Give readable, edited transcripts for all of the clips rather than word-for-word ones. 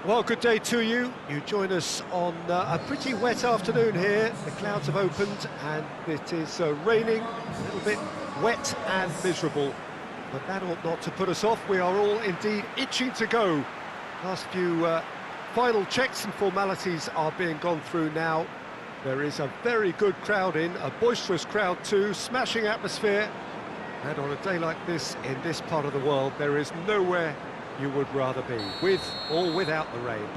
Well, good day to you. You join us on a pretty wet afternoon here. The clouds have opened and it is raining, a little bit wet and miserable. But that ought not to put us off. We are all indeed itching to go. Last few final checks and formalities are being gone through now. There is a very good crowd in, a boisterous crowd too, smashing atmosphere. And on a day like this, in this part of the world, there is nowhere you would rather be, with or without the rain.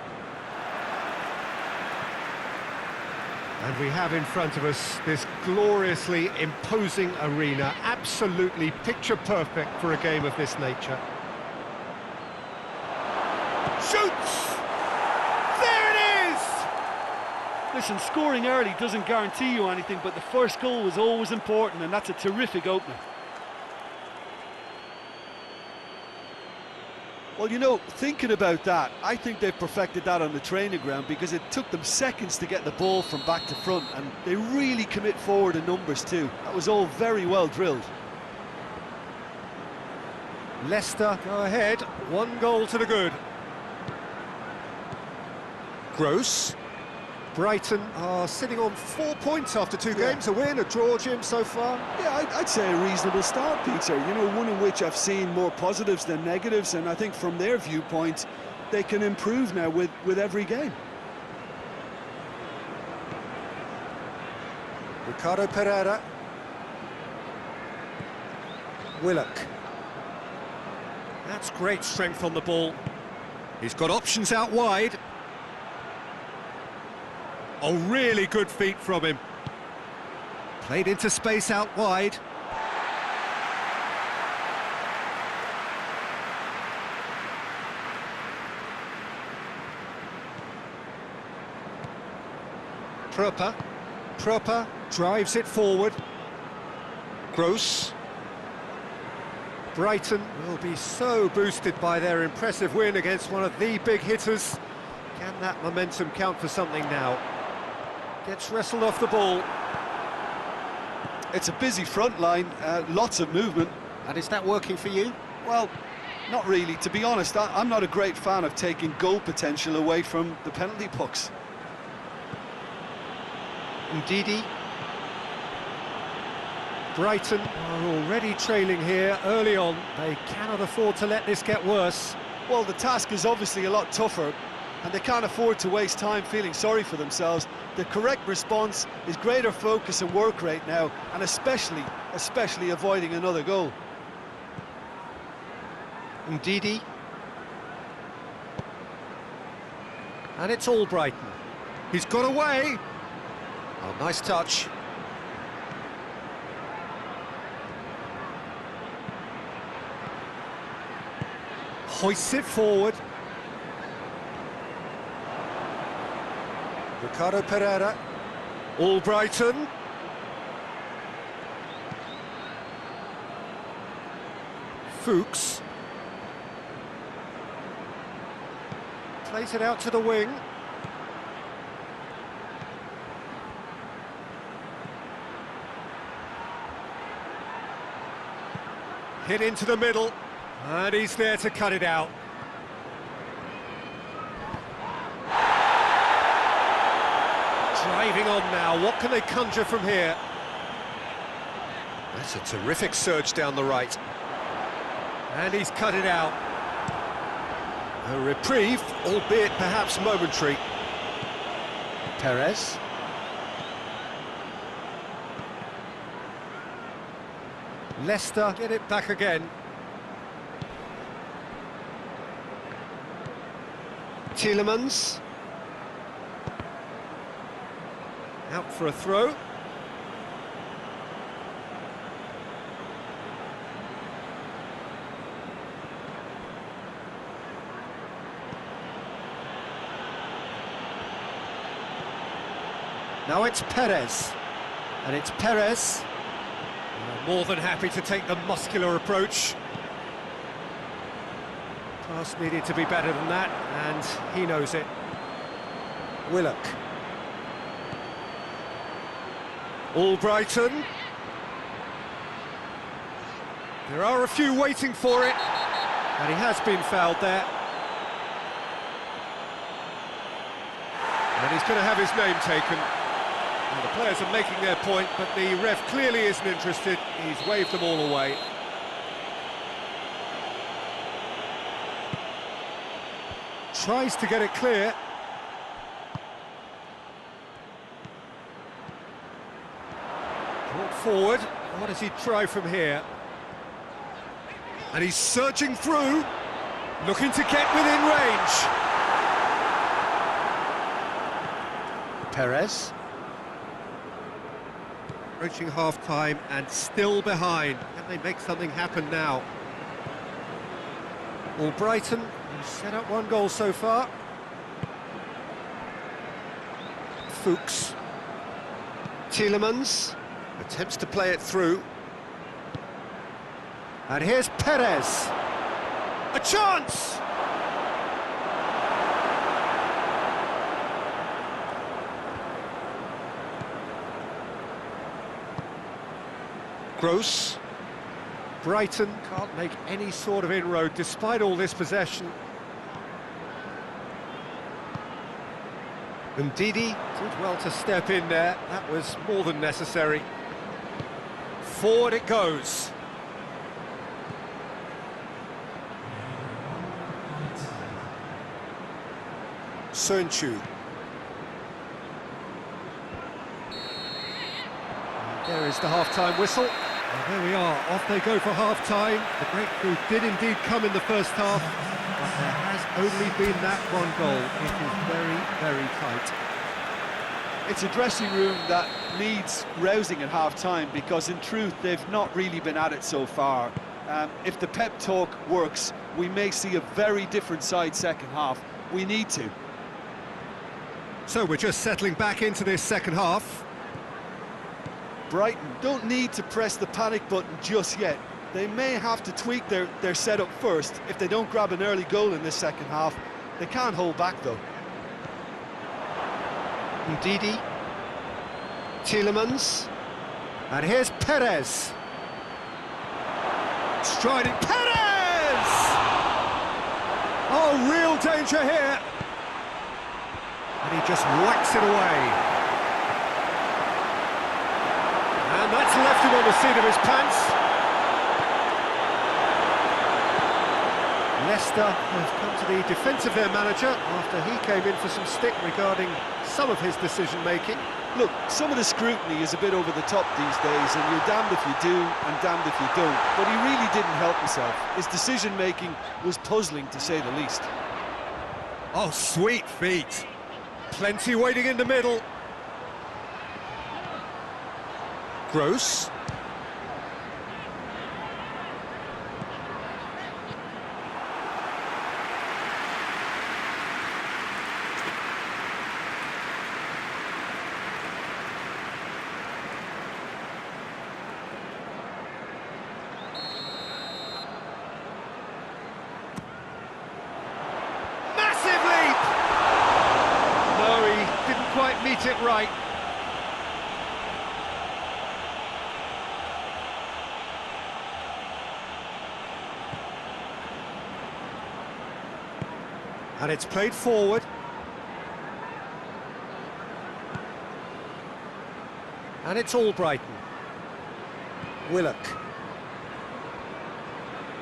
And we have in front of us this gloriously imposing arena, absolutely picture perfect for a game of this nature. Shoots! There it is! Listen, scoring early doesn't guarantee you anything, but the first goal was always important, and that's a terrific opener. Well, you know, thinking about that, I think they've perfected that on the training ground because it took them seconds to get the ball from back to front, and they really commit forward in numbers too. That was all very well drilled. Leicester go ahead, 1 goal to the good. Gross. Brighton are sitting on 4 points after 2 games, a win, a draw, Jim, so far. Yeah, I'd say a reasonable start, Peter. You know, one in which I've seen more positives than negatives, and I think from their viewpoint, they can improve now with every game. Ricardo Pereira. Willock. That's great strength on the ball. He's got options out wide. Oh, really good feet from him. Played into space out wide. Proper drives it forward. Gross. Brighton will be so boosted by their impressive win against one of the big hitters. Can that momentum count for something now? Gets wrestled off the ball. It's a busy front line, lots of movement. And is that working for you? Well, not really. To be honest, I'm not a great fan of taking goal potential away from the penalty pucks. Ndidi. Brighton are already trailing here early on. They cannot afford to let this get worse. Well, the task is obviously a lot tougher, and they can't afford to waste time feeling sorry for themselves. The correct response is greater focus and work rate now, and especially avoiding another goal. Ndidi. And it's all Brighton. He's got away. Oh, nice touch. Hoists it forward. Ricardo Pereira. All Brighton. Fuchs. Plays it out to the wing. Hit into the middle. And he's there to cut it out. Driving on now, what can they conjure from here? That's a terrific surge down the right. And he's cut it out. A reprieve, albeit perhaps momentary. Perez. Leicester get it back again. Tielemans. Out for a throw. Now it's Perez. And it's Perez. More than happy to take the muscular approach. Pass needed to be better than that, and he knows it. Willock. All Brighton. There are a few waiting for it, and he has been fouled there. And he's going to have his name taken. And the players are making their point, but the ref clearly isn't interested. He's waved them all away. Tries to get it clear. Brought forward. What does he try from here? And he's searching through, looking to get within range. Perez. Approaching half-time and still behind. Can they make something happen now? Well, Brighton, who's set up one goal so far. Fuchs. Tielemans attempts to play it through. And here's Perez. A chance! Gross. Brighton can't make any sort of inroad despite all this possession. And Didi did well to step in there. That was more than necessary. Forward it goes. Sönchu. There is the half-time whistle. And there we are, off they go for half-time. The breakthrough did indeed come in the first half, but there has only been that one goal. It is very, very tight. It's a dressing room that needs rousing at half-time, because in truth they've not really been at it so far. If the pep talk works, we may see a very different side second half. We need to. So we're just settling back into this second half. Brighton don't need to press the panic button just yet. They may have to tweak their setup first. If they don't grab an early goal in this second half, they can't hold back though. Didi. Tielemans. And here's Perez. Striding Perez! Oh, real danger here. And he just whacks it away. And that's left him on the seat of his pants. Leicester have come to the defence of their manager after he came in for some stick regarding some of his decision-making. Look, some of the scrutiny is a bit over the top these days, and you're damned if you do and damned if you don't. But he really didn't help himself. His decision-making was puzzling, to say the least. Oh, sweet feet. Plenty waiting in the middle. Gross. Massive leap! No, he didn't quite meet it right. And it's played forward. And it's all Brighton. Willock.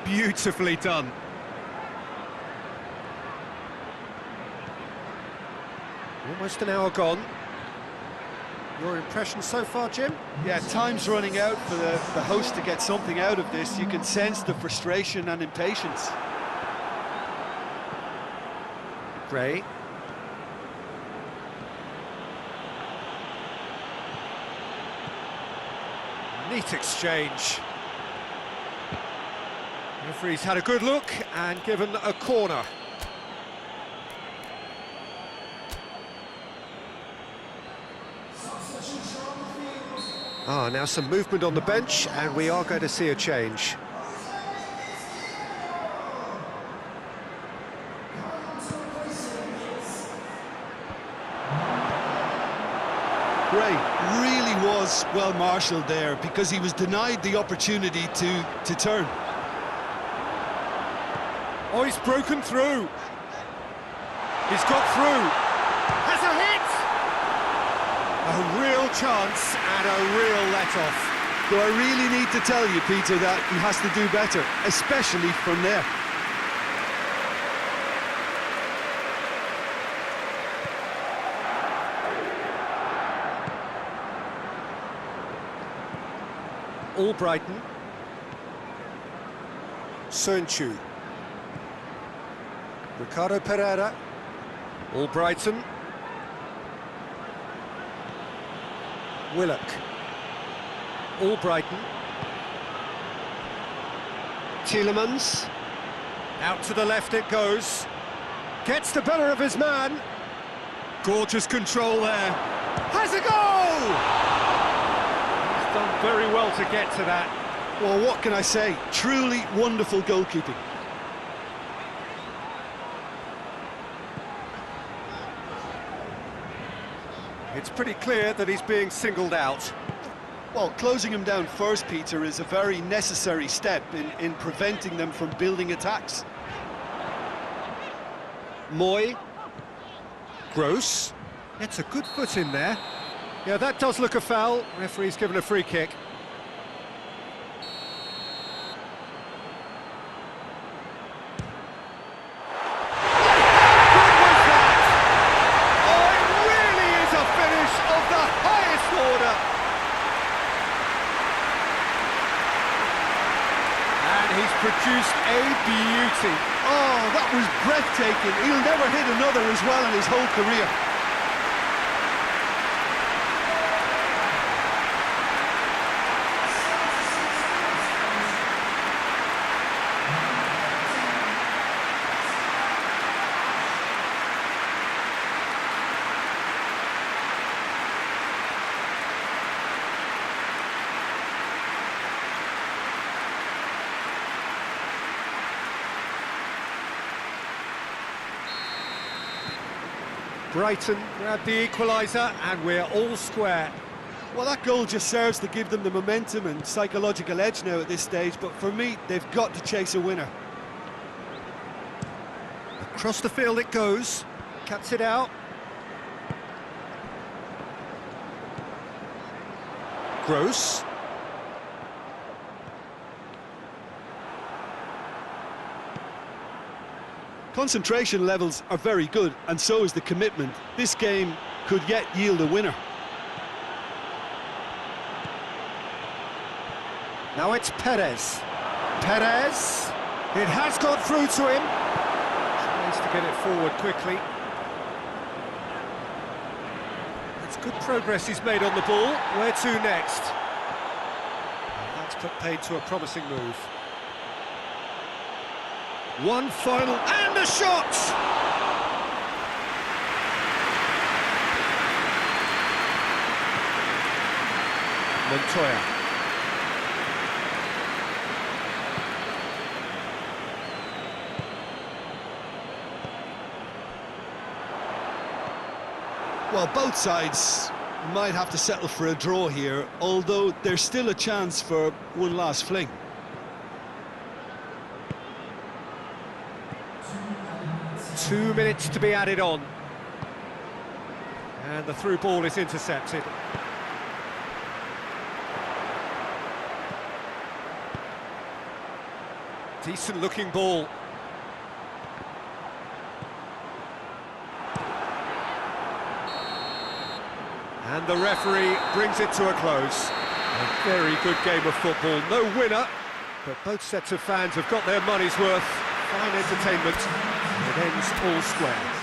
Beautifully done. Almost an hour gone. Your impression so far, Jim? Yeah, time's running out for the host to get something out of this. You can sense the frustration and impatience. Gray. Neat exchange. Referee's had a good look and given a corner. Now some movement on the bench, and we are going to see a change. Gray really was well marshalled there, because he was denied the opportunity to turn. Oh, he's broken through. He's got through. Has a hit! A real chance and a real let-off. Do I really need to tell you, Peter, that he has to do better, especially from there? All Brighton. Sönchu. Ricardo Pereira. All Brighton. Willock. All Brighton. Tielemans. Out to the left it goes. Gets the better of his man. Gorgeous control there. Has a goal! He's done very well to get to that. Well, what can I say? Truly wonderful goalkeeping. It's pretty clear that he's being singled out. Well, closing him down first, Peter, is a very necessary step in preventing them from building attacks. Moy. Gross. Gets a good foot in there. Yeah, that does look a foul. Referee's given a free kick. Produced a beauty. Oh, that was breathtaking. He'll never hit another as well in his whole career. Brighton grab the equaliser and we're all square. Well, that goal just serves to give them the momentum and psychological edge now at this stage, but for me, they've got to chase a winner. Across the field it goes, cuts it out. Gross. Concentration levels are very good, and so is the commitment. This game could yet yield a winner. Now it's Perez. Perez. It has got through to him. Tries to get it forward quickly. It's good progress he's made on the ball. Where to next? That's put paid to a promising move. One final, and a shot! Montoya. Well, both sides might have to settle for a draw here, although there's still a chance for one last fling. Two minutes to be added on. And the through ball is intercepted. Decent looking ball. And the referee brings it to a close. A very good game of football. No winner, but both sets of fans have got their money's worth. Fine entertainment. It ends all square.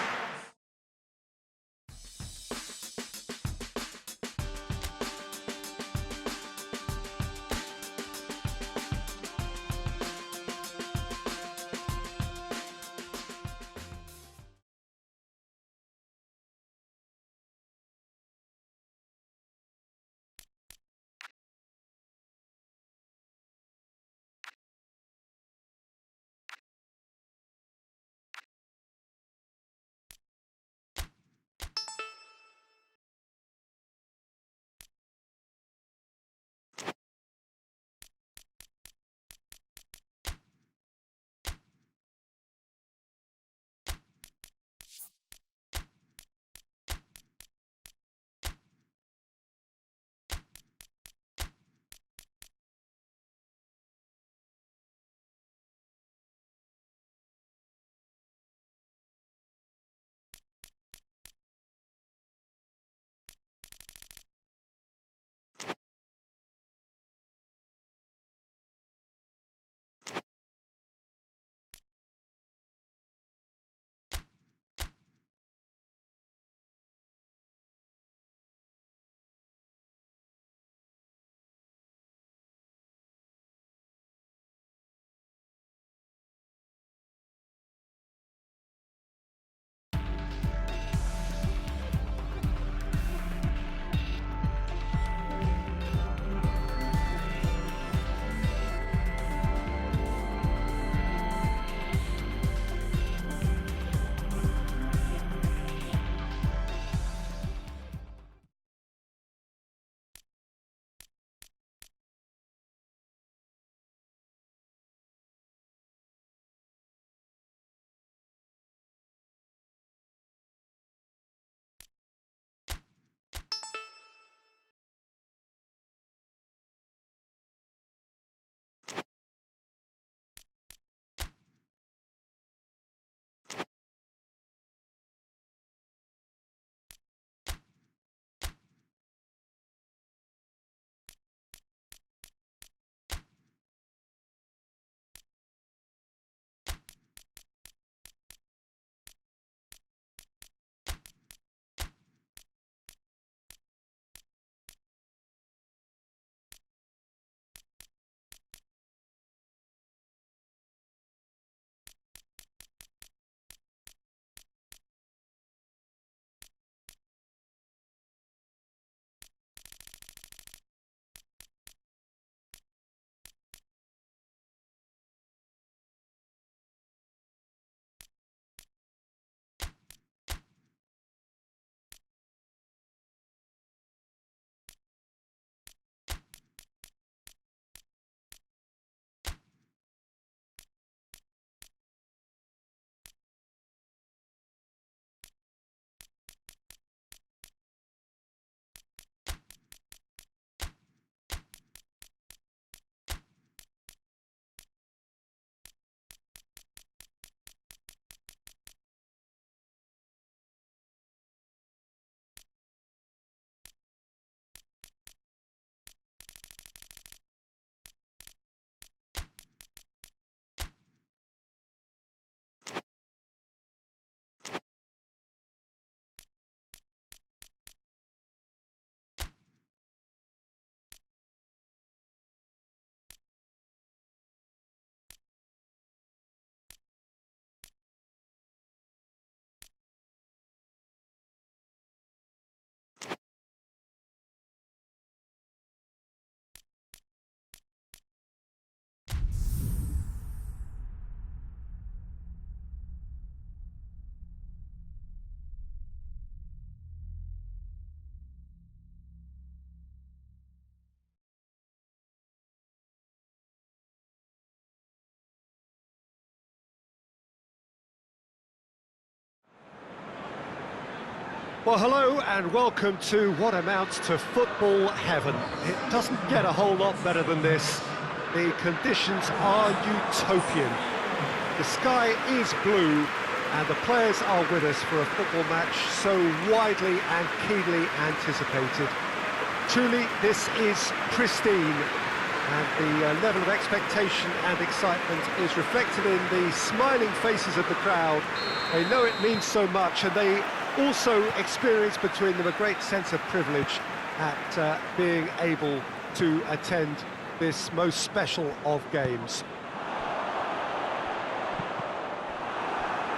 Well, hello and welcome to what amounts to football heaven. It doesn't get a whole lot better than this. The conditions are utopian. The sky is blue and the players are with us for a football match so widely and keenly anticipated. Truly, this is pristine, and the level of expectation and excitement is reflected in the smiling faces of the crowd. They know it means so much, and they also experience between them a great sense of privilege at being able to attend this most special of games.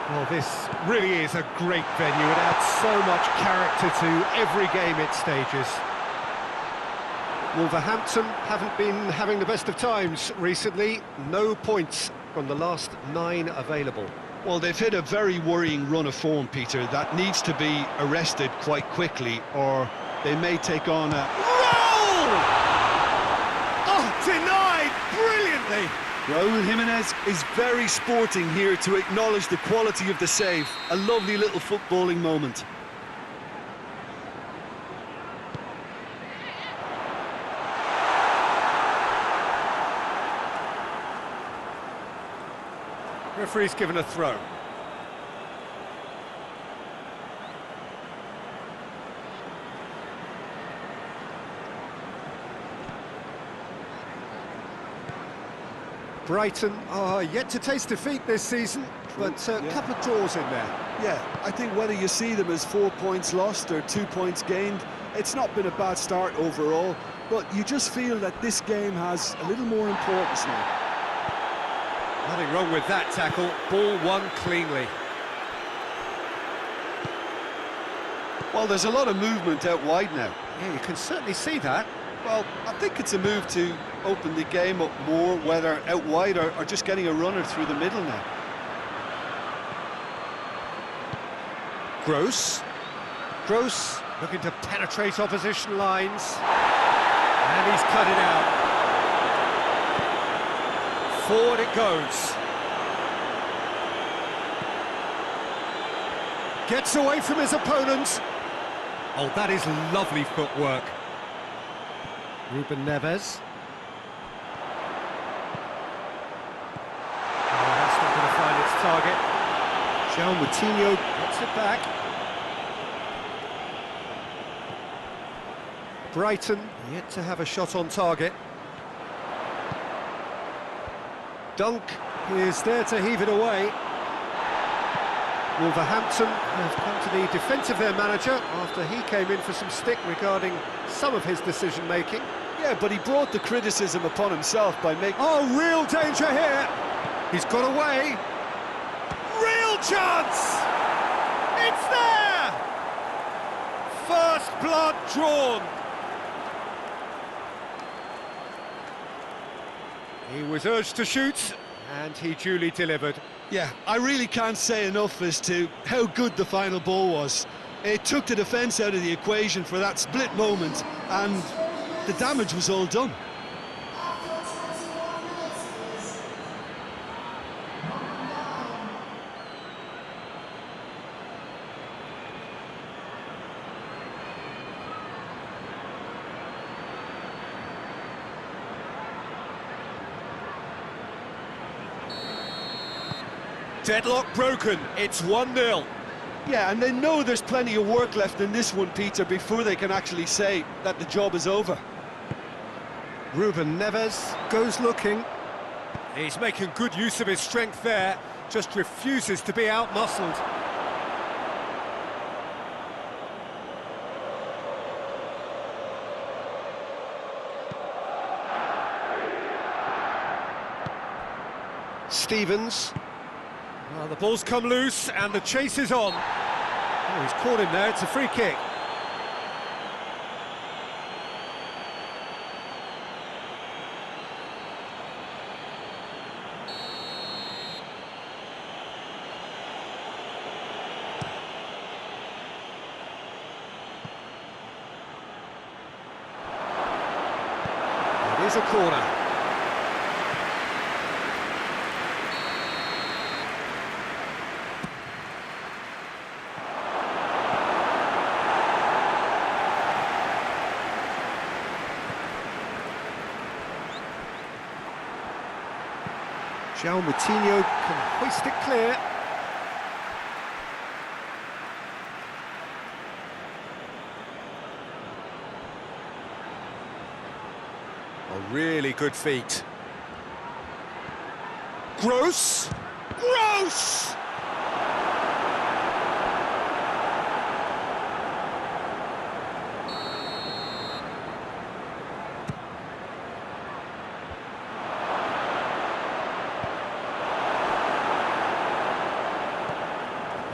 Well, this really is a great venue. It adds so much character to every game it stages. Wolverhampton haven't been having the best of times recently. No points from the last 9 available. Well, they've hit a very worrying run of form, Peter, that needs to be arrested quite quickly, or they may take on a... Roll! Oh, denied brilliantly! Raúl Jiménez is very sporting here to acknowledge the quality of the save. A lovely little footballing moment. Referee's given a throw. Brighton are yet to taste defeat this season, but a couple of draws in there. Yeah, I think whether you see them as 4 points lost or 2 points gained, it's not been a bad start overall, but you just feel that this game has a little more importance now. Nothing wrong with that tackle. Ball won cleanly. Well, there's a lot of movement out wide now. Yeah, you can certainly see that. Well, I think it's a move to open the game up more, whether out wide or just getting a runner through the middle now. Gross looking to penetrate opposition lines. And he's cut it out. Forward it goes. Gets away from his opponent. Oh, that is lovely footwork. Ruben Neves. Oh, that's not going to find its target. João Moutinho gets it back. Brighton yet to have a shot on target. Dunk is there to heave it away. Wolverhampton have come to the defence of their manager after he came in for some stick regarding some of his decision-making. Yeah, but he brought the criticism upon himself by making... Oh, real danger here! He's got away! Real chance! It's there! First blood drawn! He was urged to shoot, and he duly delivered. Yeah, I really can't say enough as to how good the final ball was. It took the defence out of the equation for that split moment, and the damage was all done. Deadlock broken, it's 1-0. Yeah, and they know there's plenty of work left in this one, Peter, before they can actually say that the job is over. Ruben Neves goes looking. He's making good use of his strength there, just refuses to be out-muscled. Stevens. Well, the ball's come loose and the chase is on. Oh, he's caught him there, it's a free kick. It is a corner. João Moutinho can hoist it clear. A really good feat. Gross! Gross!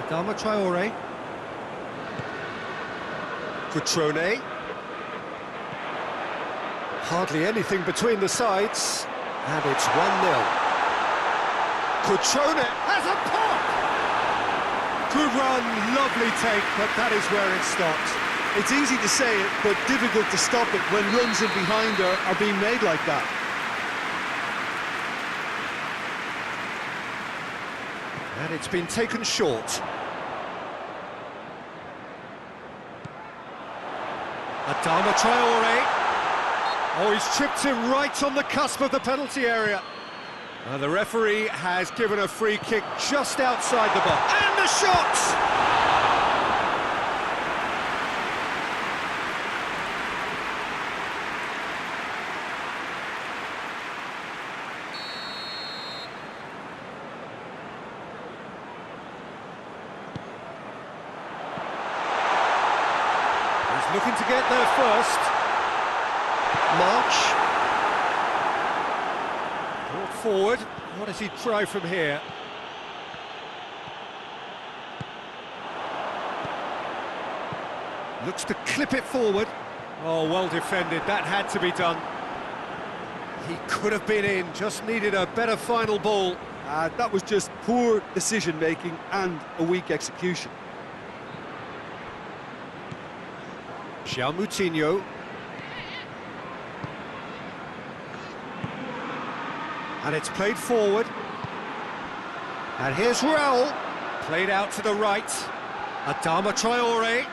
Adama Traore. Cutrone. Hardly anything between the sides, and it's 1-0. Cutrone has a pop! Good run, lovely take, but that is where it stopped. It's easy to say it, but difficult to stop it when runs in behind are being made like that. And it's been taken short. Adama Traore. Oh, he's chipped him right on the cusp of the penalty area. The referee has given a free kick just outside the box. And the shot! He's looking to get there first. March. Brought forward. What does he try from here? Looks to clip it forward. Oh, well defended. That had to be done. He could have been in. Just needed a better final ball. That was just poor decision-making and a weak execution. João Moutinho. And it's played forward. And here's Raul. Played out to the right. Adama Traore.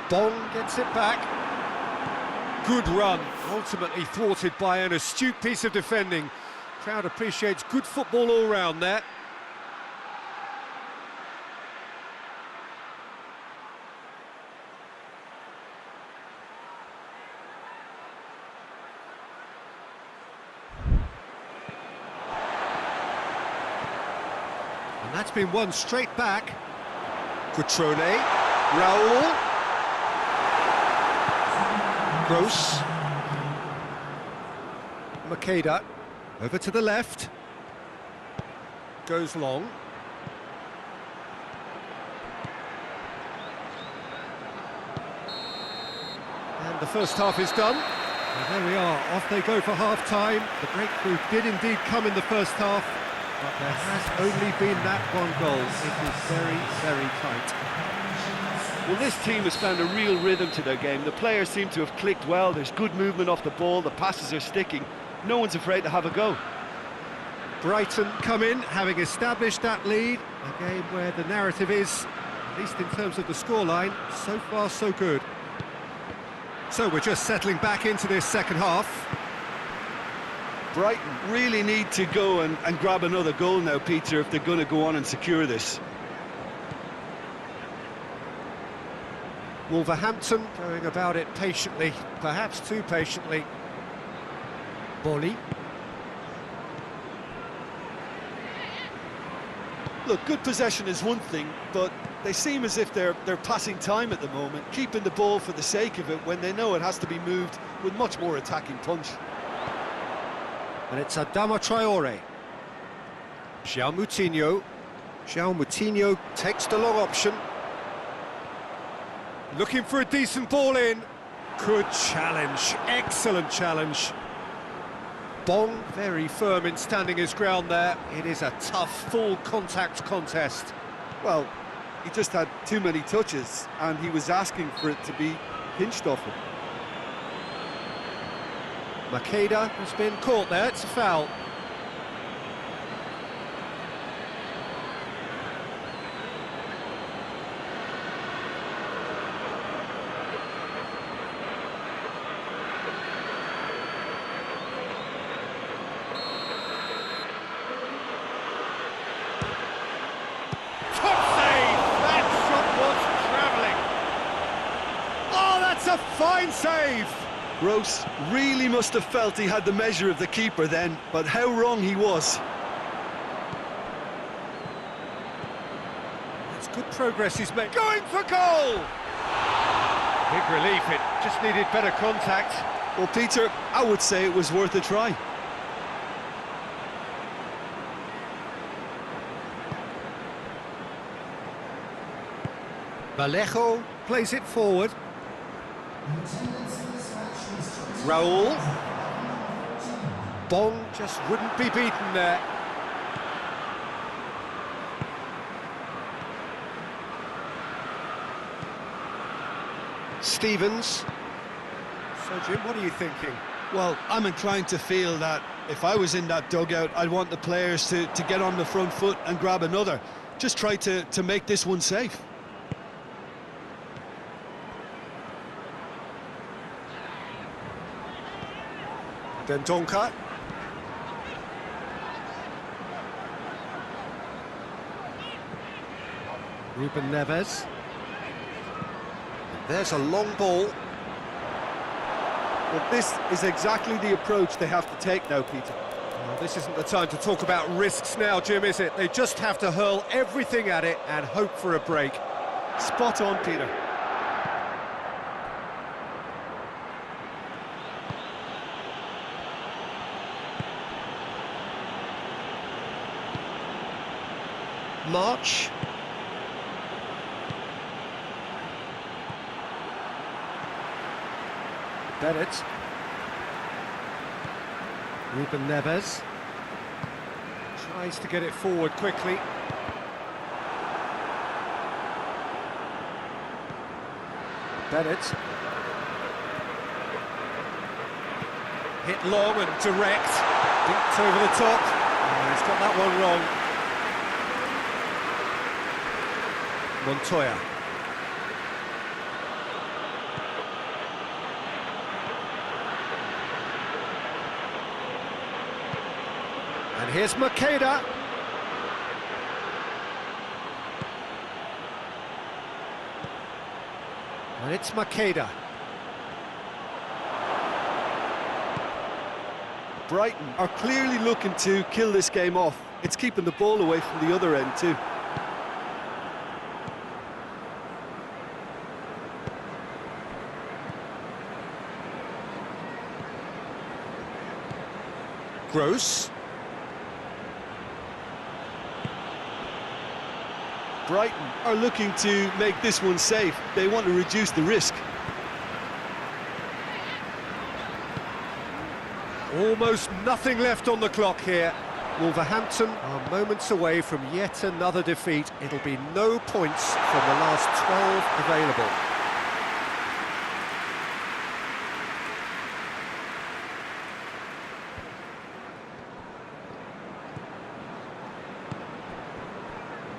Bong gets it back. Good run. Ultimately thwarted by an astute piece of defending. Crowd appreciates good football all round there. And that's been won straight back. Cutrone, Raul. Gross. Makeda, over to the left. Goes long. And the first half is done. And there we are, off they go for half-time. The breakthrough did indeed come in the first half. But there has only been that one goal. It was very, very tight. Well, this team has found a real rhythm to their game. The players seem to have clicked well. There's good movement off the ball. The passes are sticking. No one's afraid to have a go. Brighton come in, having established that lead. A game where the narrative is, at least in terms of the scoreline, so far so good. So we're just settling back into this second half. Brighton really need to go and grab another goal now, Peter, if they're going to go on and secure this. Wolverhampton going about it patiently, perhaps too patiently. Bolly. Look, good possession is one thing, but they seem as if they're passing time at the moment, keeping the ball for the sake of it when they know it has to be moved with much more attacking punch. And it's Adama Traore. João Moutinho. João Moutinho takes the long option. Looking for a decent ball in. Good challenge, excellent challenge. Bong very firm in standing his ground there. It is a tough, full contact contest. Well, he just had too many touches and he was asking for it to be pinched off him. Makeda has been caught there, it's a foul. fine save! Gross really must have felt he had the measure of the keeper then, but how wrong he was. It's good progress he's made. Going for goal! Big relief, it just needed better contact. Well, Peter, I would say it was worth a try. Vallejo plays it forward. Raul. Bong just wouldn't be beaten there. Stevens. So, Jim, what are you thinking? Well, I'm inclined to feel that if I was in that dugout, I'd want the players to get on the front foot and grab another. Just try to make this one safe. Dendonka. Ruben Neves. There's a long ball. Well, this is exactly the approach they have to take now, Peter. Well, this isn't the time to talk about risks now, Jim, is it? They just have to hurl everything at it and hope for a break. Spot on, Peter. March. Bennett. Ruben Neves. Tries to get it forward quickly. Bennett. Hit long and direct. Dinked over the top. Oh, he's got that one wrong. Montoya. And here's Makeda. And it's Makeda. Brighton are clearly looking to kill this game off. It's keeping the ball away from the other end too. Gross. Brighton are looking to make this one safe. They want to reduce the risk. Almost nothing left on the clock here. Wolverhampton are moments away from yet another defeat. It'll be no points from the last 12 available.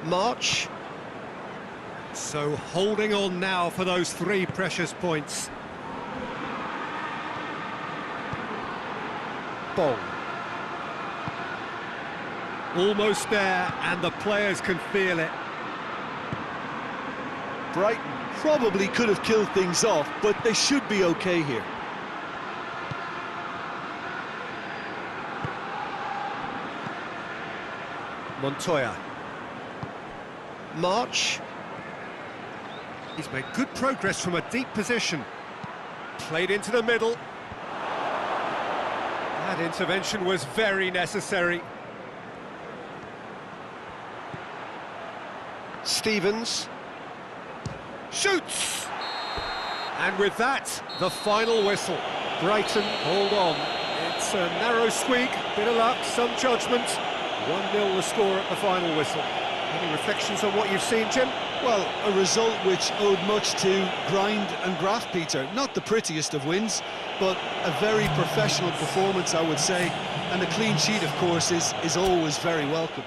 March. So holding on now for those 3 precious points. Bong. Almost there, and the players can feel it. Brighton probably could have killed things off, but they should be okay here. Montoya. March. He's made good progress from a deep position. Played into the middle. That intervention was very necessary. Stevens. Shoots! And with that, the final whistle. Brighton hold on. It's a narrow squeak, bit of luck, some judgment. 1-0 the score at the final whistle. Any reflections on what you've seen, Jim? Well, a result which owed much to grind and graft, Peter. Not the prettiest of wins, but a very professional performance, I would say. And a clean sheet, of course, is always very welcome.